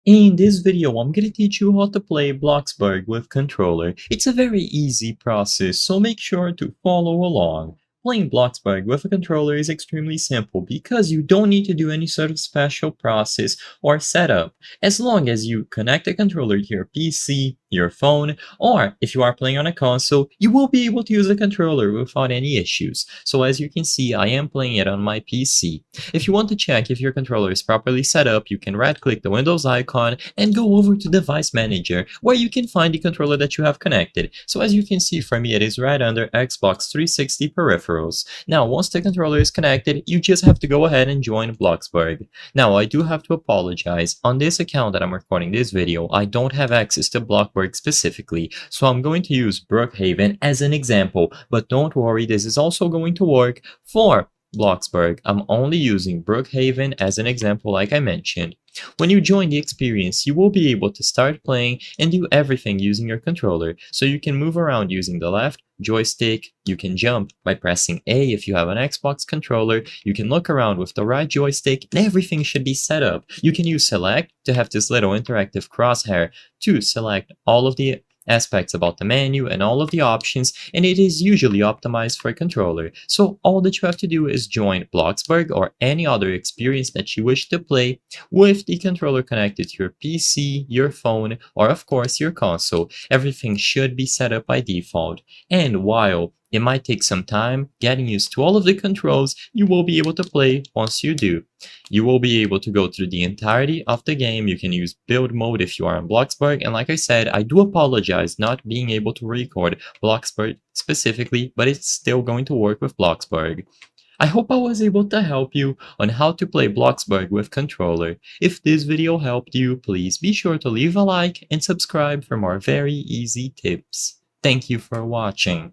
In this video, I'm gonna teach you how to play Bloxburg with controller. It's a very easy process, so make sure to follow along. Playing Bloxburg with a controller is extremely simple because you don't need to do any sort of special process or setup. As long as you connect the controller to your PC, your phone, or if you are playing on a console, you will be able to use a controller without any issues. So as you can see, I am playing it on my PC. If you want to check if your controller is properly set up, you can right-click the Windows icon and go over to Device Manager, where you can find the controller that you have connected. So as you can see, for me it is right under Xbox 360 peripherals. Now once the controller is connected, you just have to go ahead and join Bloxburg. Now I do have to apologize. On this account that I'm recording this video, I don't have access to Bloxburg specifically, so I'm going to use Brookhaven as an example, but don't worry, this is also going to work for Bloxburg. I'm only using Brookhaven as an example like I mentioned. When you join the experience, you will be able to start playing and do everything using your controller. So you can move around using the left joystick, you can jump by pressing A if you have an Xbox controller, you can look around with the right joystick, and everything should be set up. You can use select to have this little interactive crosshair to select all of the aspects about the menu and all of the options, and it is usually optimized for a controller. So all that you have to do is join Bloxburg or any other experience that you wish to play with the controller connected to your PC, your phone, or of course your console. Everything should be set up by default. And while it might take some time getting used to all of the controls, you will be able to play once you do. You will be able to go through the entirety of the game. You can use build mode if you are on Bloxburg, and like I said, I do apologize not being able to record Bloxburg specifically, but it's still going to work with Bloxburg. I hope I was able to help you on how to play Bloxburg with controller. If this video helped you, please be sure to leave a like and subscribe for more very easy tips. Thank you for watching.